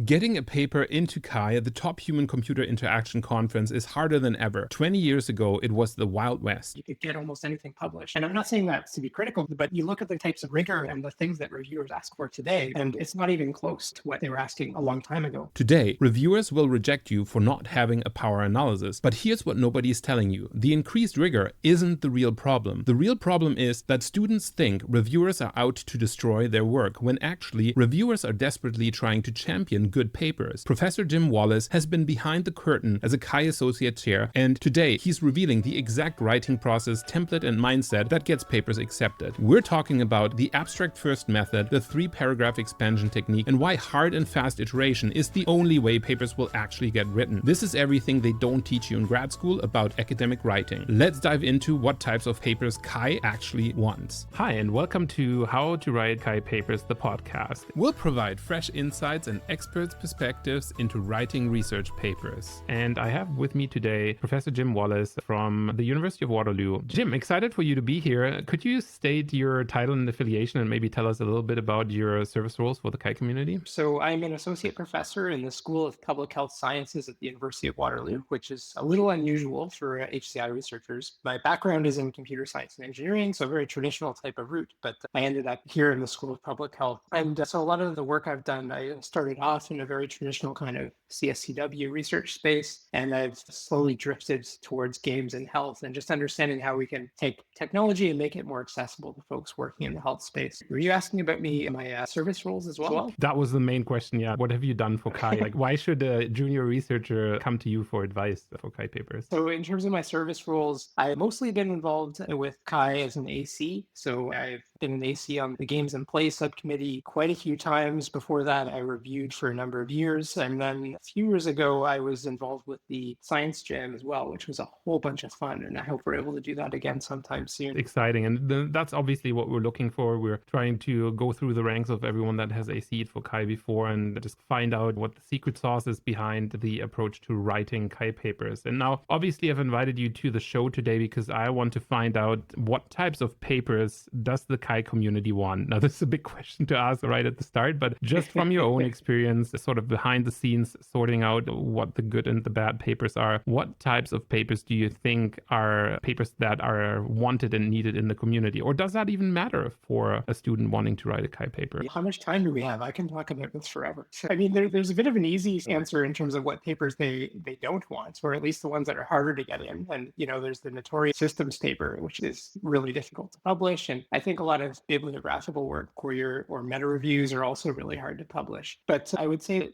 Getting a paper into Chi, the top human-computer interaction conference, is harder than ever. 20 years ago, it was the Wild West. You could get almost anything published. And I'm not saying that to be critical, but you look at the types of rigor and the things that reviewers ask for today, and it's not even close to what they were asking a long time ago. Today, reviewers will reject you for not having a power analysis. But here's what nobody is telling you. The increased rigor isn't the real problem. The real problem is that students think reviewers are out to destroy their work, when actually reviewers are desperately trying to champion good papers. Professor Jim Wallace has been behind the curtain as a Chi Associate Chair, and today he's revealing the exact writing process, template, and mindset that gets papers accepted. We're talking about the abstract first method, the 3-paragraph expansion technique, and why hard and fast iteration is the only way papers will actually get written. This is everything they don't teach you in grad school about academic writing. Let's dive into what types of papers Chi actually wants. Hi, and welcome to How to Write Chi Papers, the podcast. We'll provide fresh insights and experts' perspectives into writing research papers. And I have with me today Professor Jim Wallace from the University of Waterloo. Jim, excited for you to be here. Could you state your title and affiliation and maybe tell us a little bit about your service roles for the Chi community? So I'm an associate professor in the School of Public Health Sciences at the University of Waterloo, which is a little unusual for HCI researchers. My background is in computer science and engineering, so a very traditional type of route, but I ended up here in the School of Public Health. And so a lot of the work I've done, I started off in a very traditional kind of CSCW research space, and I've slowly drifted towards games and health and just understanding how we can take technology and make it more accessible to folks working in the health space. Were you asking about me and my service roles as well? That was the main question, yeah. What have you done for Chi? Like, why should a junior researcher come to you for advice for Chi papers? So in terms of my service roles, I've mostly been involved with Chi as an AC. So I've been an AC on the Games and Play subcommittee quite a few times. Before that, I reviewed for a number of years. And then a few years ago, I was involved with the Science Jam as well, which was a whole bunch of fun. And I hope we're able to do that again sometime soon. Exciting. And that's obviously what we're looking for. We're trying to go through the ranks of everyone that has AC'd for Chi before and just find out what the secret sauce is behind the approach to writing Chi papers. And now, obviously, I've invited you to the show today because I want to find out what types of papers does the Chi community want. Now, this is a big question to ask right at the start, but just from your own experience, sort of behind the scenes, sorting out what the good and the bad papers are, what types of papers do you think are papers that are wanted and needed in the community? Or does that even matter for a student wanting to write a Chi paper? How much time do we have? I can talk about this forever. So, I mean, there's a bit of an easy answer in terms of what papers they don't want, or at least the ones that are harder to get in. And, there's the notorious systems paper, which is really difficult to publish. And I think a lot of bibliographical work or meta reviews are also really hard to publish. But I would say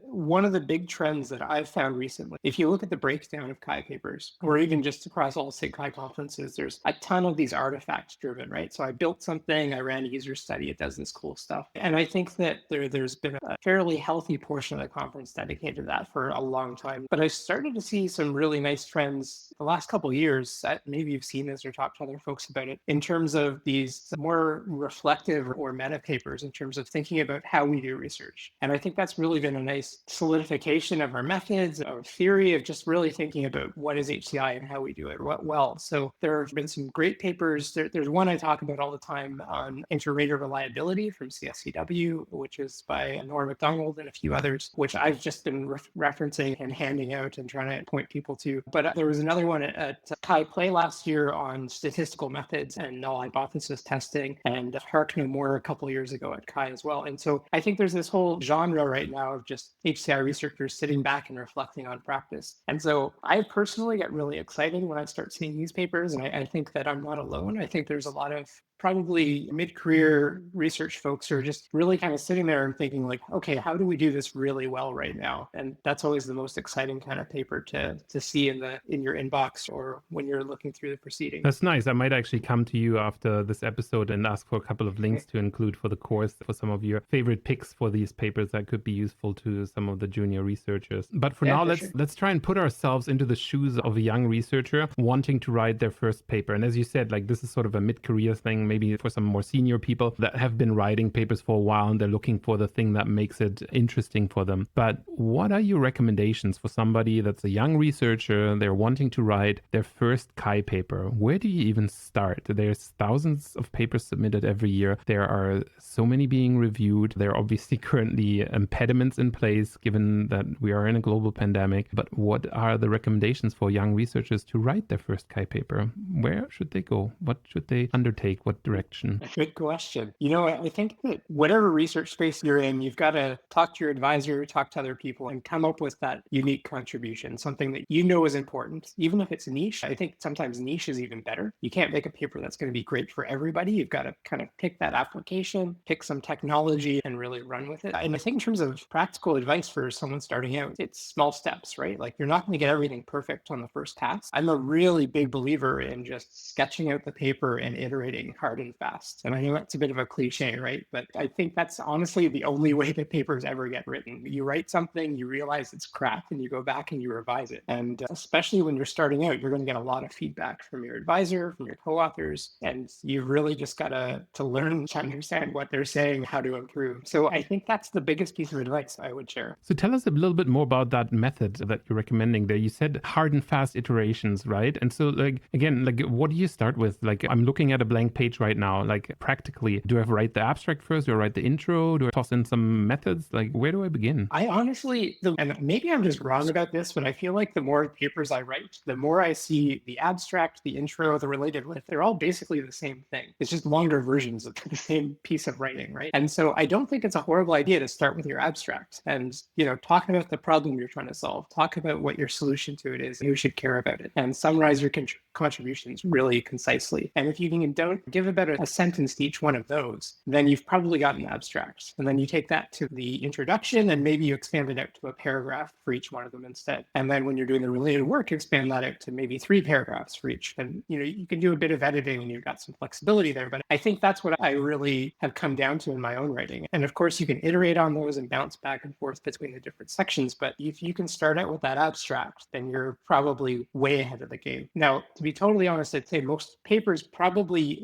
one of the big trends that I've found recently, if you look at the breakdown of Chi papers, or even just across all SIG Chi conferences, there's a ton of these artifacts driven, right? So I built something, I ran a user study, it does this cool stuff. And I think that there's been a fairly healthy portion of the conference dedicated to that for a long time. But I started to see some really nice trends the last couple of years. Maybe you've seen this or talked to other folks about it, in terms of these more reflective or meta papers, in terms of thinking about how we do research. And I think that's really been a nice solidification of our methods, our theory of just really thinking about what is HCI and how we do it well. So there have been some great papers. There's one I talk about all the time on inter-rater reliability from CSCW, which is by Nora McDonald and a few others, which I've just been referencing and handing out and trying to point people to. But there was another one at Chi Play last year on statistical methods and null hypothesis testing, and Hark No More a couple of years ago at Chi as well. And so I think there's this whole genre right now of just HCI researchers sitting back and reflecting on practice. And so I personally get really excited when I start seeing these papers, and I think that I'm not alone. I think there's a lot of probably mid-career research folks who are just really kind of sitting there and thinking like, okay, how do we do this really well right now? And that's always the most exciting kind of paper to see in your inbox or when you're looking through the proceedings. That's nice. I might actually come to you after this episode and ask for a couple of links to include for the course for some of your favorite picks for these papers that could be useful to some of the junior researchers. But for now, let's try and put ourselves into the shoes of a young researcher wanting to write their first paper. And as you said, like, this is sort of a mid-career thing. maybe for some more senior people that have been writing papers for a while and they're looking for the thing that makes it interesting for them. But what are your recommendations for somebody that's a young researcher, they're wanting to write their first Chi paper? Where do you even start? There's thousands of papers submitted every year. There are so many being reviewed. There are obviously currently impediments in place given that we are in a global pandemic. But what are the recommendations for young researchers to write their first Chi paper? Where should they go? What should they undertake? What direction? Good question. I think that whatever research space you're in, you've got to talk to your advisor, talk to other people, and come up with that unique contribution, something that you know is important. Even if it's niche, I think sometimes niche is even better. You can't make a paper that's going to be great for everybody. You've got to kind of pick that application, pick some technology, and really run with it. And I think in terms of practical advice for someone starting out, it's small steps, right? Like you're not going to get everything perfect on the first pass. I'm a really big believer in just sketching out the paper and iterating hard and fast. And I know that's a bit of a cliche, right? But I think that's honestly the only way that papers ever get written. You write something, you realize it's crap, and you go back and you revise it. And especially when you're starting out, you're going to get a lot of feedback from your advisor, from your co-authors, and you've really just got to learn to understand what they're saying, how to improve. So I think that's the biggest piece of advice I would share. So tell us a little bit more about that method that you're recommending there. You said hard and fast iterations, right? And so again, what do you start with? I'm looking at a blank page right now. Practically, do I write the abstract first? Do I write the intro? Do I toss in some methods? Where do I begin? I honestly, and maybe I'm just wrong about this, but I feel like the more papers I write, the more I see the abstract, the intro, the related with, they're all basically the same thing. It's just longer versions of the same piece of writing, right? And so I don't think it's a horrible idea to start with your abstract and, talk about the problem you're trying to solve, talk about what your solution to it is, and who should care about it, and summarize your contributions really concisely. And if you don't give about a sentence to each one of those, then you've probably got an abstract. And then you take that to the introduction and maybe you expand it out to a paragraph for each one of them instead. And then when you're doing the related work, expand that out to maybe 3 paragraphs for each. And, you can do a bit of editing and you've got some flexibility there. But I think that's what I really have come down to in my own writing. And of course, you can iterate on those and bounce back and forth between the different sections. But if you can start out with that abstract, then you're probably way ahead of the game. Now, to be totally honest, I'd say most papers probably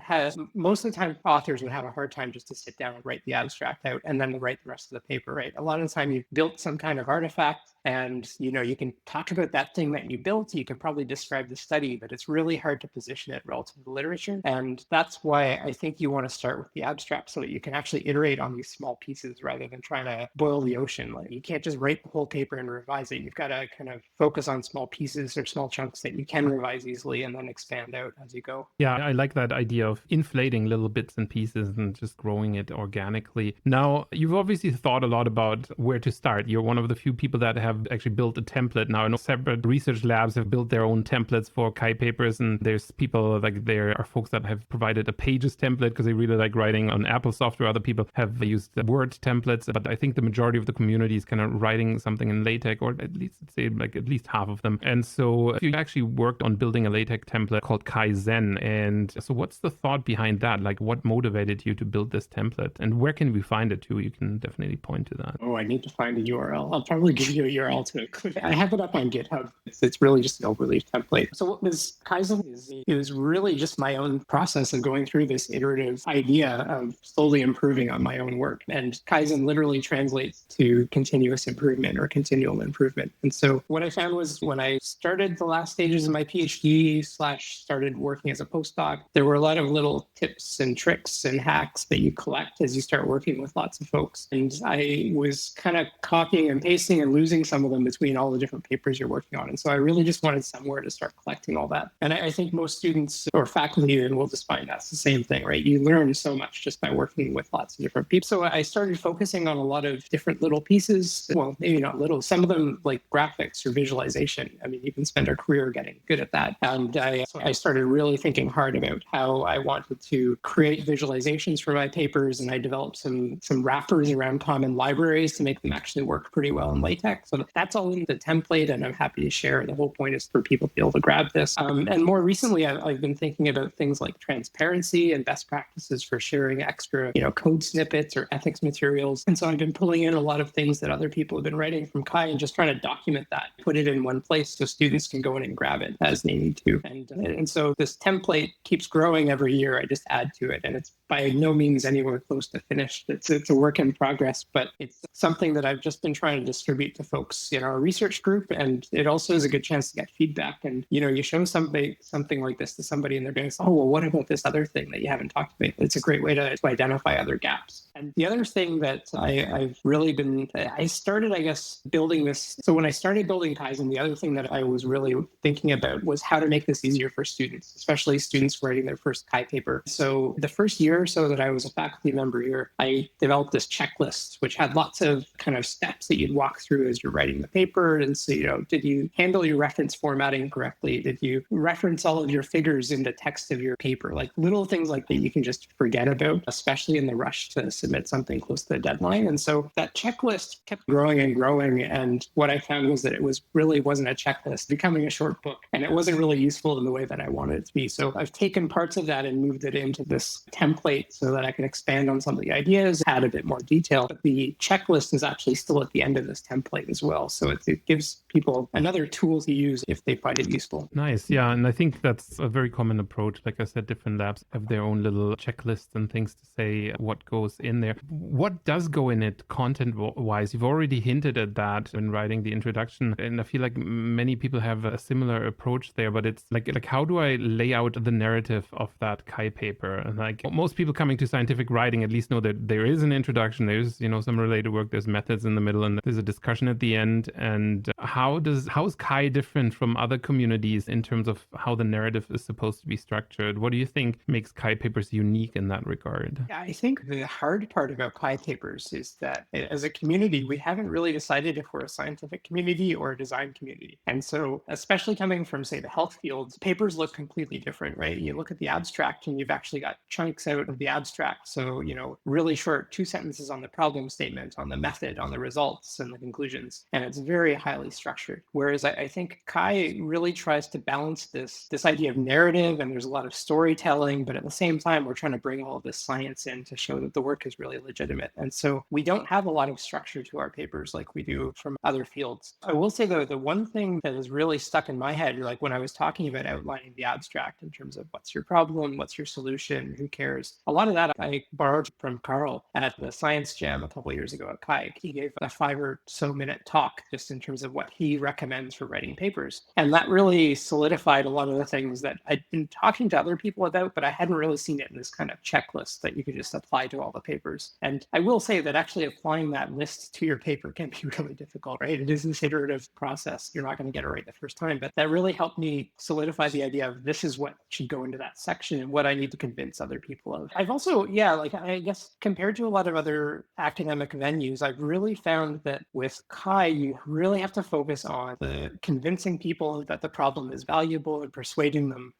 most of the time authors would have a hard time just to sit down and write the abstract out and then write the rest of the paper, right? A lot of the time you've built some kind of artifact and, you can talk about that thing that you built. You can probably describe the study, but it's really hard to position it relative to the literature. And that's why I think you want to start with the abstract so that you can actually iterate on these small pieces rather than trying to boil the ocean. You can't just write the whole paper and revise it. You've got to kind of focus on small pieces or small chunks that you can revise easily and then expand out as you go. Yeah, I like that idea of inflating little bits and pieces and just growing it organically. Now, you've obviously thought a lot about where to start. You're one of the few people that have actually built a template. Now, I know separate research labs have built their own templates for Chi papers, and there's people there are folks that have provided a Pages template because they really like writing on Apple software. Other people have used Word templates, but I think the majority of the community is kind of writing something in LaTeX, or at least say at least half of them. And so you actually worked on building a LaTeX template called Kaizen. And so what's the thought behind that? What motivated you to build this template, and where can we find it too? You can definitely point to that. Oh, I need to find a URL. I'll probably give you a URL to it. I have it up on GitHub. It's really just an overleaf template. So what was Kaizen it was really just my own process of going through this iterative idea of slowly improving on my own work. And Kaizen literally translates to continuous improvement or continual improvement. And so what I found was when I started the last stages of my PhD / started working as a postdoc, there were a lot of little tips and tricks and hacks that you collect as you start working with lots of folks. And I was kind of copying and pasting and losing some of them between all the different papers you're working on. And so I really just wanted somewhere to start collecting all that. And I think most students or faculty will just find that's the same thing, right? You learn so much just by working with lots of different people. So I started focusing on a lot of different little pieces. Well, maybe not little, some of them like graphics or visualization. I mean, you can spend a career getting good at that. And I started really thinking hard about how I wanted to create visualizations for my papers. And I developed some wrappers around common libraries to make them actually work pretty well in LaTeX. So that's all in the template, and I'm happy to share share. The whole point is for people to be able to grab this. And more recently, I've been thinking about things like transparency and best practices for sharing extra, code snippets or ethics materials. And so I've been pulling in a lot of things that other people have been writing from Kai and just trying to document that, put it in one place so students can go in and grab it as they need to. And so this template keeps growing every year. I just add to it, and it's by no means anywhere close to finished. It's a work in progress, but it's something that I've just been trying to distribute to folks in our research group. And it also is a good chance to get feedback. And, you show something like this to somebody and they're going, oh, well, what about this other thing that you haven't talked about? It's a great way to identify other gaps. And the other thing that I've really been, I started, I guess, building this. So when I started building Kaizen, the other thing that I was really thinking about was how to make this easier for students, especially students writing their first Kai paper. So the first year or so that I was a faculty member here, I developed this checklist, which had lots of kind of steps that you'd walk through as you're writing the paper. And so, did you handle your reference formatting correctly? Did you reference all of your figures in the text of your paper? Like little things like that you can just forget about, especially in the rush to submit something close to the deadline. And so that checklist kept growing and growing. And what I found was that it really wasn't a checklist, becoming a short book. And it wasn't really useful in the way that I wanted it to be. So I've taken parts of that and moved it into this template so that I can expand on some of the ideas, add a bit more detail. But the checklist is actually still at the end of this template as well. So it gives people another tool to use if they find it useful. Nice. Yeah. And I think that's a very common approach. Like I said, different labs have their own little checklists and things to say what goes in there. What does go in it content-wise? You've already hinted at that in writing the introduction. And I feel like many people have a similar approach there, but it's like how do I lay out the narrative of that Kai paper? And like most people coming to scientific writing at least know that there is an introduction, there's, some related work, there's methods in the middle, and there's a discussion at the end. And how is Kai different from other communities in terms of how the narrative is supposed to be structured? What do you think makes Kai papers unique in that regard? Yeah, I think the hard part about Kai papers is that as a community, we haven't really decided if we're a scientific community or a design community. And so, especially coming from, say, the health fields, papers look completely different, right? You look at the abstract and you've actually got chunks out of the abstract. So, really short 2 sentences on the problem statement, on the method, on the results and the conclusions. And it's very highly structured. Whereas I think Kai really tries to balance this idea of narrative, and there's a lot of storytelling, but at the same time, we're trying to bring all of this science in to show that the work is really legitimate. And so we don't have a lot of structure to our papers like we do from other fields. I will say, though, the one thing that has really stuck in my head, like when I was talking about outlining the abstract in terms of what's your problem, what's your solution, who cares, a lot of that I borrowed from Carl at the Science Jam a couple of years ago at Kai. He gave a 5 or so minute talk just in terms of what he recommends for writing papers. And that really solidified a lot of the things that I'd been talking to other people about, but I hadn't really seen it in this kind of checklist that you could just apply to all the papers. And I will say that actually applying that list to your paper can be really difficult, right? It is this iterative process. You're not going to get it right the first time, but that really helped me solidify the idea of this is what should go into that section and what I need to convince other people of. I've also, I guess compared to a lot of other academic venues, I've really found that with Kai, you really have to focus on the convincing people that the problem is valuable and persuading them.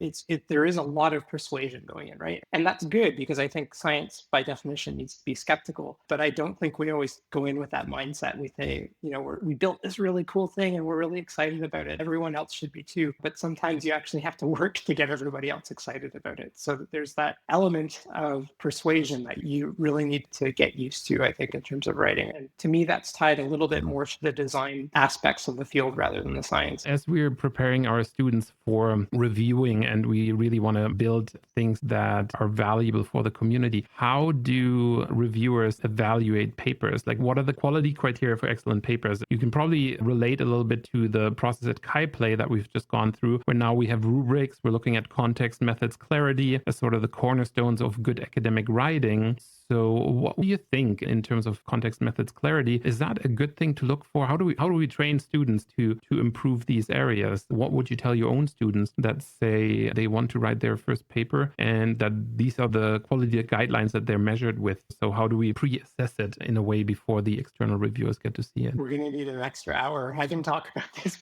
There is a lot of persuasion going in, right? And that's good because I think science by definition needs to be skeptical, but I don't think we always go in with that mindset. We say, we built this really cool thing and we're really excited about it. Everyone else should be too. But sometimes you actually have to work to get everybody else excited about it. So there's that element of persuasion that you really need to get used to, I think, in terms of writing. And to me, that's tied a little bit more to the design aspects of the field rather than the science. As we're preparing our students for reviewing and we really want to build things that are valuable for the community, how do reviewers evaluate papers? Like, what are the quality criteria for excellent papers? You can probably relate a little bit to the process at KaiPlay that we've just gone through, where now we have rubrics. We're looking at context, methods, clarity as sort of the cornerstones of good academic writing. So what do you think in terms of context, methods, clarity? Is that a good thing to look for? How do we train students to improve these areas? What would you tell your own students that say they want to write their first paper and that these are the quality guidelines that they're measured with? So how do we pre-assess it in a way before the external reviewers get to see it? We're going to need an extra hour. I can talk about this.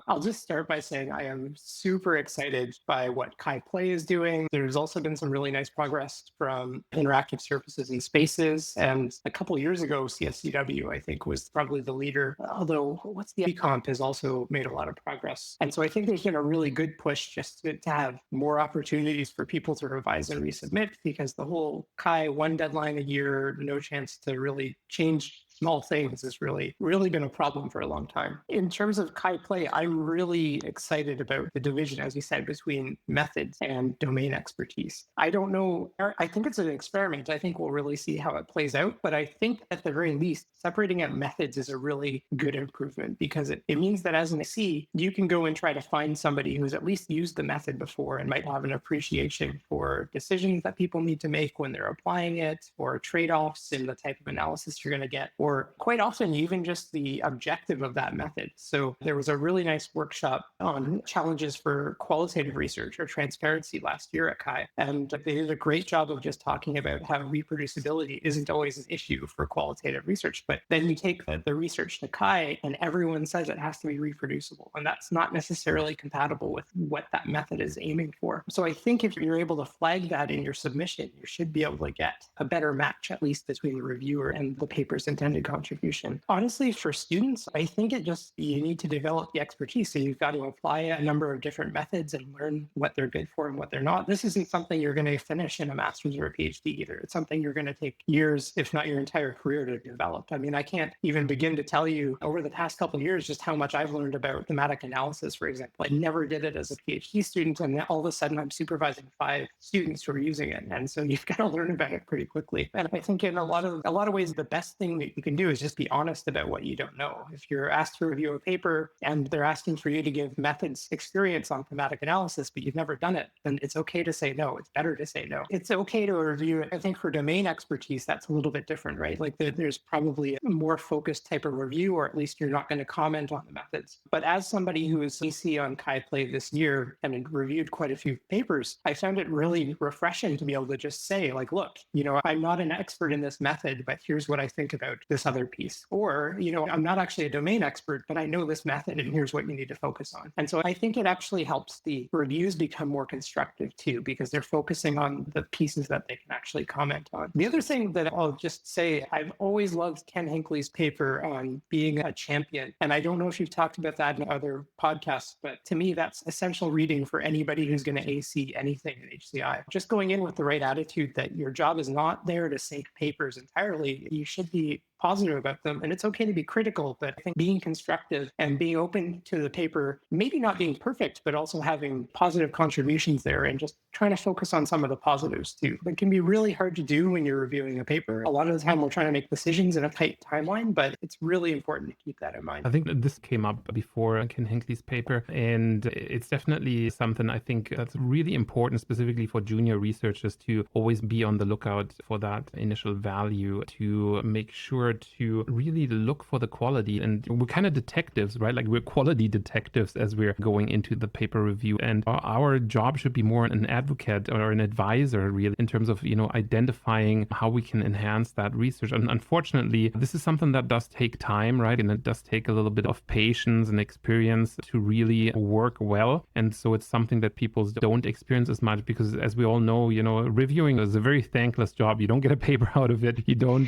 I'll just start by saying I am super excited by what KaiPlay is doing. There's also been some really nice progress from interactive surfaces and spaces. And a couple of years ago, CSCW, I think, was probably the leader, although what's the Ecomp has also made a lot of progress. And so I think there's been a really good push just to have more opportunities for people to revise and resubmit, because the whole Chi one deadline a year, no chance to really change small things has really been a problem for a long time. In terms of Chi Play, I'm really excited about the division, as you said, between methods and domain expertise. I don't know. I think it's an experiment. I think we'll really see how it plays out. But I think at the very least, separating out methods is a really good improvement, because it means that as an SC, you can go and try to find somebody who's at least used the method before and might have an appreciation for decisions that people need to make when they're applying it, or trade-offs in the type of analysis you're going to get, or quite often even just the objective of that method. So there was a really nice workshop on challenges for qualitative research or transparency last year at Chi, and they did a great job of just talking about how reproducibility isn't always an issue for qualitative research. But then you take the research to Chi and everyone says it has to be reproducible, and that's not necessarily compatible with what that method is aiming for. So I think if you're able to flag that in your submission, you should be able to get a better match, at least between the reviewer and the paper's intended contribution. Honestly, for students, I think you need to develop the expertise. So you've got to apply a number of different methods and learn what they're good for and what they're not. This isn't something you're going to finish in a master's or a PhD either. It's something you're going to take years, if not your entire career, to develop. I mean, I can't even begin to tell you over the past couple of years just how much I've learned about thematic analysis, for example. I never did it as a PhD student, and all of a sudden I'm supervising 5 students who are using it. And so you've got to learn about it pretty quickly. And I think in a lot of ways, the best thing that you can do is just be honest about what you don't know. If you're asked to review a paper and they're asking for you to give methods experience on thematic analysis, but you've never done it, then it's okay to say no. It's better to say no. It's okay to review it. I think for domain expertise, that's a little bit different, right? Like there's probably a more focused type of review, or at least you're not going to comment on the methods. But as somebody who is CC on Chi Play this year and reviewed quite a few papers, I found it really refreshing to be able to just say, like, look, I'm not an expert in this method, but here's what I think about this other piece. Or, I'm not actually a domain expert, but I know this method and here's what you need to focus on. And so I think it actually helps the reviews become more constructive too, because they're focusing on the pieces that they can actually comment on. The other thing that I'll just say, I've always loved Ken Hinckley's paper on being a champion. And I don't know if you've talked about that in other podcasts, but to me, that's essential reading for anybody who's going to AC anything in HCI. Just going in with the right attitude that your job is not there to sink papers entirely. You should be positive about them. And it's okay to be critical, but I think being constructive and being open to the paper, maybe not being perfect, but also having positive contributions there and just trying to focus on some of the positives too. It can be really hard to do when you're reviewing a paper. A lot of the time we're trying to make decisions in a tight timeline, but it's really important to keep that in mind. I think that this came up before Ken Hinckley's paper, and it's definitely something I think that's really important, specifically for junior researchers, to always be on the lookout for that initial value, to make sure to really look for the quality. And we're kind of detectives, right? Like we're quality detectives as we're going into the paper review. And our job should be more an advocate or an advisor, really, in terms of, identifying how we can enhance that research. And unfortunately, this is something that does take time, right? And it does take a little bit of patience and experience to really work well. And so it's something that people don't experience as much because, as we all know, reviewing is a very thankless job. You don't get a paper out of it. You don't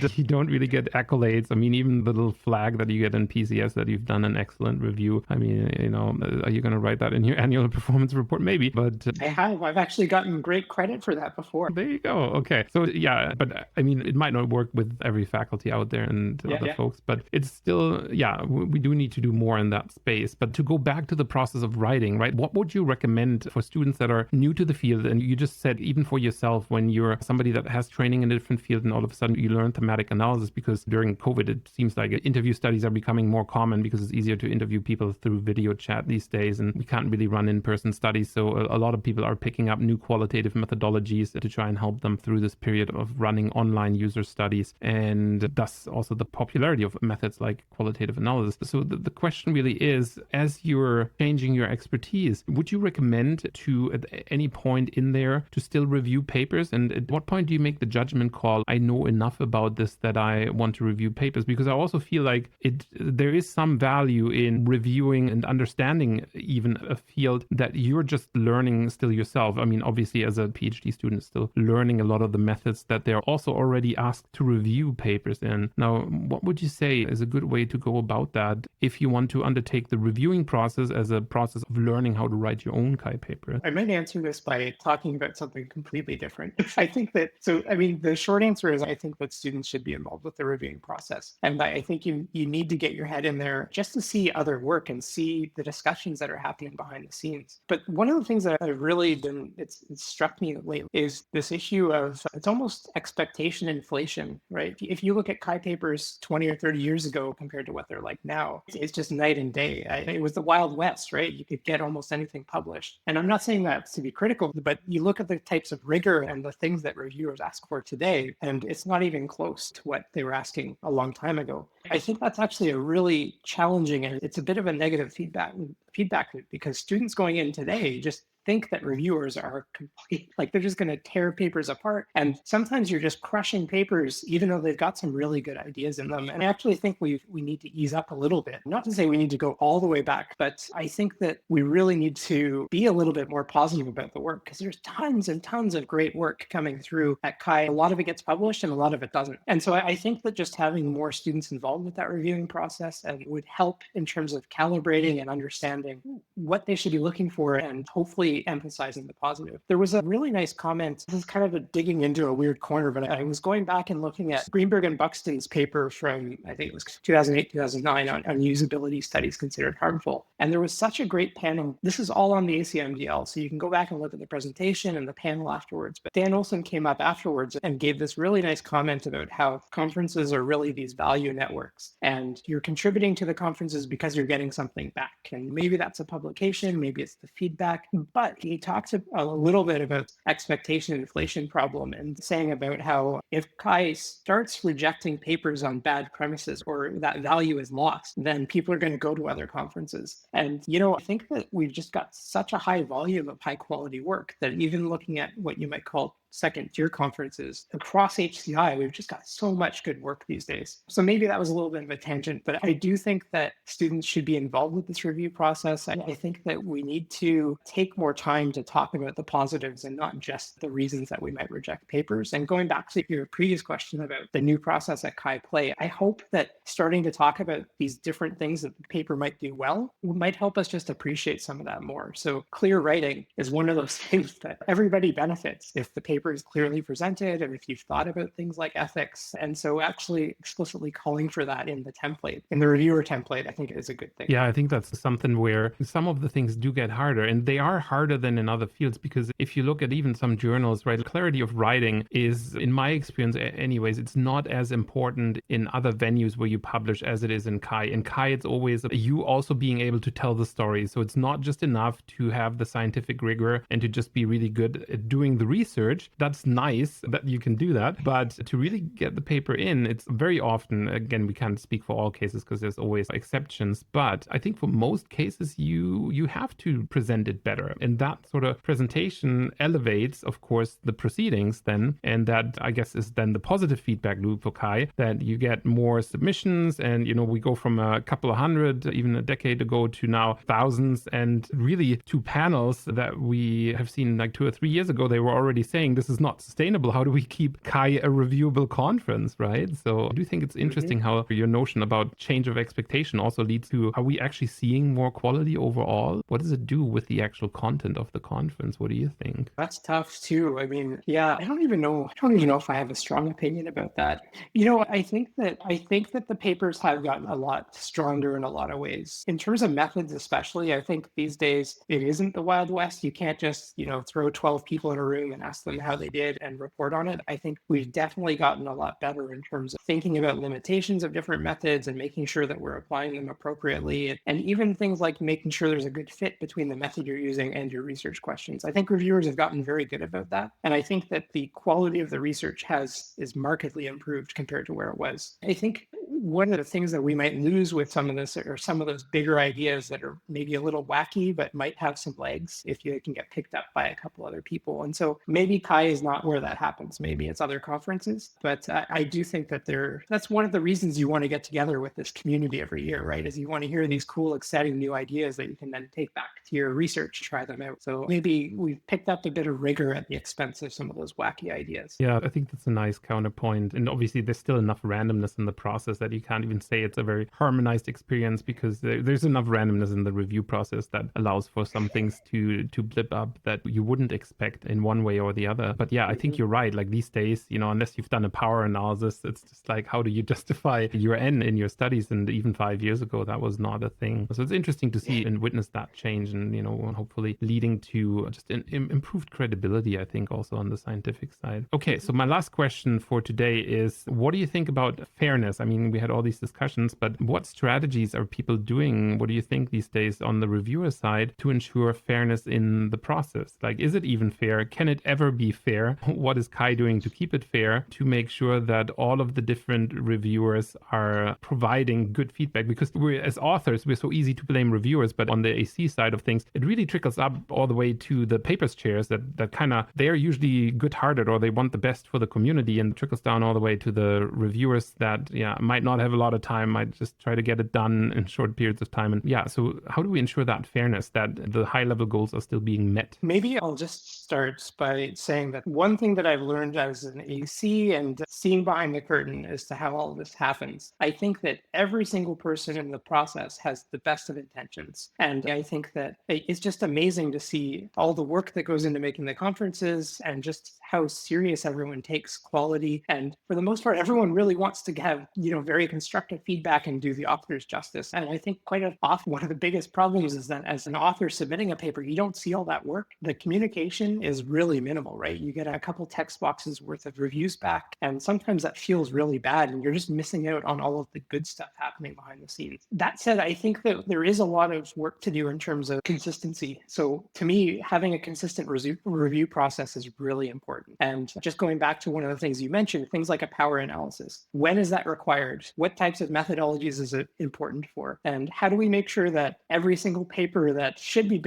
really get accolades. I mean, even the little flag that you get in PCS that you've done an excellent review. I mean, are you going to write that in your annual performance report? Maybe, but I have. I've actually gotten great credit for that before. There you go. Okay. So yeah, but I mean, it might not work with every faculty out there and other folks, but it's still, we do need to do more in that space. But to go back to the process of writing, right? What would you recommend for students that are new to the field? And you just said, even for yourself, when you're somebody that has training in a different field and all of a sudden you learn thematic analysis, because during COVID, it seems like interview studies are becoming more common because it's easier to interview people through video chat these days, and we can't really run in-person studies. So a lot of people are picking up new qualitative methodologies to try and help them through this period of running online user studies, and thus also the popularity of methods like qualitative analysis. So the question really is, as you're changing your expertise, would you recommend to, at any point in there, to still review papers? And at what point do you make the judgment call, I know enough about this that I want to review papers, because I also feel like there is some value in reviewing and understanding even a field that you're just learning still yourself. I mean, obviously as a PhD student, still learning a lot of the methods that they're also already asked to review papers in. Now, what would you say is a good way to go about that if you want to undertake the reviewing process as a process of learning how to write your own Chi paper? I might answer this by talking about something completely different. I think that, so, I mean, the short answer is I think that students should be involved with the reviewing process. And I think you need to get your head in there just to see other work and see the discussions that are happening behind the scenes. But one of the things that I've really been, it's struck me lately is this issue of, it's almost expectation inflation, right? If you look at Chi papers 20 or 30 years ago compared to what they're like now, it's just night and day. It was the Wild West, right? You could get almost anything published. And I'm not saying that to be critical, but you look at the types of rigor and the things that reviewers ask for today, and it's not even close to what they were asking a long time ago. I think that's actually a really challenging, and it's a bit of a negative feedback loop, because students going in today just think that reviewers are complete, like they're just going to tear papers apart. And sometimes you're just crushing papers, even though they've got some really good ideas in them. And I actually think we need to ease up a little bit. Not to say we need to go all the way back, but I think that we really need to be a little bit more positive about the work, because there's tons and tons of great work coming through at Chi. A lot of it gets published and a lot of it doesn't. And so I think that just having more students involved with that reviewing process and would help in terms of calibrating and understanding what they should be looking for, and hopefully emphasizing the positive. There was a really nice comment. This is kind of a digging into a weird corner, but I was going back and looking at Greenberg and Buxton's paper from, I think it was 2008, 2009 on usability studies considered harmful. And there was such a great panel. This is all on the ACMDL, so you can go back and look at the presentation and the panel afterwards. But Dan Olson came up afterwards and gave this really nice comment about how conferences are really these value networks. And you're contributing to the conferences because you're getting something back. And maybe that's a publication, maybe it's the feedback. But he talks a little bit about expectation inflation problem, and saying about how if Chi starts rejecting papers on bad premises, or that value is lost, then people are going to go to other conferences. And, I think that we've just got such a high volume of high quality work that even looking at what you might call second tier conferences across HCI, we've just got so much good work these days. So maybe that was a little bit of a tangent, but I do think that students should be involved with this review process. I think that we need to take more time to talk about the positives and not just the reasons that we might reject papers. And going back to your previous question about the new process at Chi Play, I hope that starting to talk about these different things that the paper might do well might help us just appreciate some of that more. So clear writing is one of those things that everybody benefits if the paper is clearly presented and if you've thought about things like ethics. And so actually explicitly calling for that in the template, in the reviewer template, I think is a good thing. Yeah, I think that's something where some of the things do get harder, and they are harder than in other fields, because if you look at even some journals, right, clarity of writing is, in my experience anyways, it's not as important in other venues where you publish as it is in Chi. In Chi, it's always you also being able to tell the story. So it's not just enough to have the scientific rigor and to just be really good at doing the research. That's nice that you can do that, but to really get the paper in, it's very often, again, we can't speak for all cases because there's always exceptions, but I think for most cases you have to present it better, and that sort of presentation elevates, of course, the proceedings then, and that, I guess, is then the positive feedback loop for Chi, that you get more submissions, and we go from a couple of hundred even a decade ago to now thousands, and really two panels that we have seen like 2 or 3 years ago, they were already saying this is not sustainable. How do we keep Chi a reviewable conference, right? So I do think it's interesting how your notion about change of expectation also leads to, are we actually seeing more quality overall? What does it do with the actual content of the conference? What do you think? That's tough too. I mean, yeah, I don't even know if I have a strong opinion about that. I think that the papers have gotten a lot stronger in a lot of ways. In terms of methods especially, I think these days it isn't the Wild West. You can't just, throw 12 people in a room and ask them how they did and report on it. I think we've definitely gotten a lot better in terms of thinking about limitations of different methods and making sure that we're applying them appropriately. And even things like making sure there's a good fit between the method you're using and your research questions. I think reviewers have gotten very good about that. And I think that the quality of the research is markedly improved compared to where it was. I think one of the things that we might lose with some of this are some of those bigger ideas that are maybe a little wacky, but might have some legs if you can get picked up by a couple other people. And so maybe Chi is not where that happens. Maybe it's other conferences, but I do think that that's one of the reasons you want to get together with this community every year, right? Is you want to hear these cool, exciting new ideas that you can then take back to your research, try them out. So maybe we've picked up a bit of rigor at the expense of some of those wacky ideas. Yeah, I think that's a nice counterpoint. And obviously, there's still enough randomness in the process that you can't even say it's a very harmonized experience, because there's enough randomness in the review process that allows for some things to blip up that you wouldn't expect in one way or the other. But yeah, I think you're right. Like these days, unless you've done a power analysis, it's just like, how do you justify your N in your studies? And even 5 years ago, that was not a thing. So it's interesting to see and witness that change, and hopefully leading to just an improved credibility, I think, also on the scientific side. Okay, so my last question for today is, what do you think about fairness? I mean, we had all these discussions, but what strategies are people doing? What do you think these days on the reviewer side to ensure fairness in the process? Like, is it even fair? Can it ever be fair? What is Kai doing to keep it fair, to make sure that all of the different reviewers are providing good feedback? Because as authors, we're so easy to blame reviewers, but on the AC side of things, it really trickles up all the way to the papers chairs that kind of, they're usually good-hearted, or they want the best for the community, and trickles down all the way to the reviewers that might not have a lot of time, might just try to get it done in short periods of time. And so how do we ensure that fairness, that the high-level goals are still being met? Maybe I'll just start by saying that one thing that I've learned as an AC and seeing behind the curtain as to how all of this happens, I think that every single person in the process has the best of intentions. And I think that it's just amazing to see all the work that goes into making the conferences, and just how serious everyone takes quality. And for the most part, everyone really wants to have, very constructive feedback and do the authors justice. And I think quite often one of the biggest problems is that as an author submitting a paper, you don't see all that work. The communication is really minimal, right? You get a couple text boxes worth of reviews back, and sometimes that feels really bad, and you're just missing out on all of the good stuff happening behind the scenes. That said, I think that there is a lot of work to do in terms of consistency. So to me, having a consistent review process is really important. And just going back to one of the things you mentioned, things like a power analysis. When is that required? What types of methodologies is it important for? And how do we make sure that every single paper that should be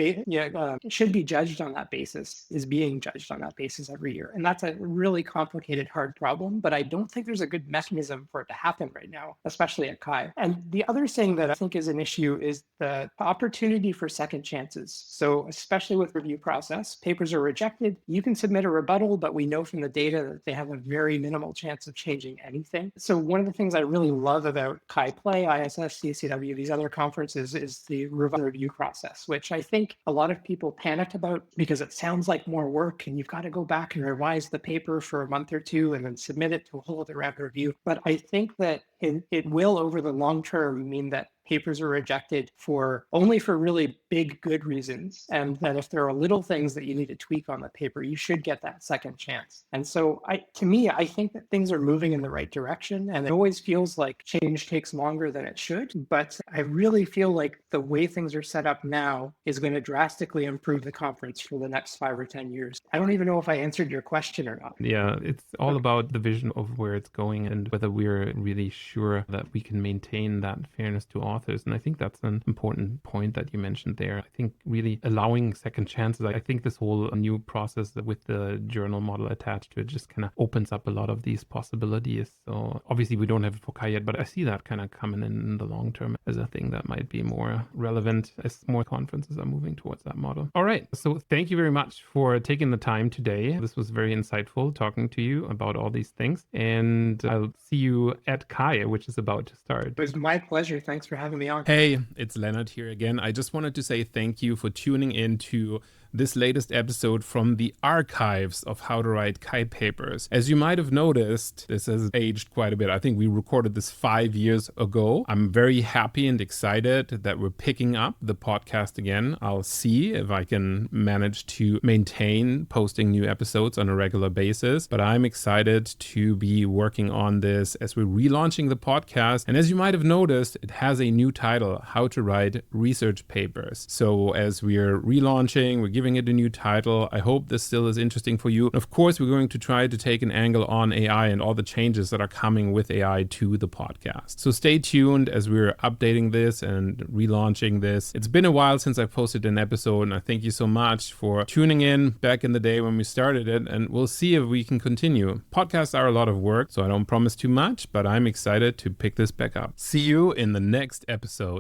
judged on that basis is being judged on that basis every year? And that's a really complicated, hard problem, but I don't think there's a good mechanism for it to happen right now, especially at Chi. And the other thing that I think is an issue is the opportunity for second chances. So especially with review process, papers are rejected. You can submit a rebuttal, but we know from the data that they have a very minimal chance of changing anything. So one of the things I really love about Chi Play, ISS, CCW, these other conferences, is the review process, which I think a lot of people panicked about because it sounds like more work and you've got to go back and revise the paper for a month or two and then submit it to a whole other round of review. But I think that it will, over the long term, mean that papers are rejected only for really big, good reasons. And that if there are little things that you need to tweak on the paper, you should get that second chance. And so to me, I think that things are moving in the right direction. And it always feels like change takes longer than it should. But I really feel like the way things are set up now is going to drastically improve the conference for the next 5 or 10 years. I don't even know if I answered your question or not. Yeah, it's all about the vision of where it's going and whether we're really sure that we can maintain that fairness to authors. And I think that's an important point that you mentioned there. I think really allowing second chances, I think this whole new process with the journal model attached to it just kind of opens up a lot of these possibilities. So obviously we don't have it for Kai yet, but I see that kind of coming in the long term as a thing that might be more relevant as more conferences are moving towards that model. All right. So thank you very much for taking the time today. This was very insightful talking to you about all these things. And I'll see you at Kai, which is about to start. It was my pleasure. Thanks for having me on. Hey, it's Leonard here again. I just wanted to say thank you for tuning in to this latest episode from the archives of How to Write Chi Papers. As you might have noticed, this has aged quite a bit. I think we recorded this 5 years ago. I'm very happy and excited that we're picking up the podcast again. I'll see if I can manage to maintain posting new episodes on a regular basis, but I'm excited to be working on this as we're relaunching the podcast. And as you might have noticed, it has a new title, How to Write Research Papers. So as we're relaunching, we're giving it a new title. I hope this still is interesting for you. And of course, we're going to try to take an angle on AI and all the changes that are coming with AI to the podcast. So stay tuned as we're updating this and relaunching this. It's been a while since I posted an episode, and I thank you so much for tuning in back in the day when we started it, and we'll see if we can continue. Podcasts are a lot of work, so I don't promise too much, but I'm excited to pick this back up. See you in the next episode.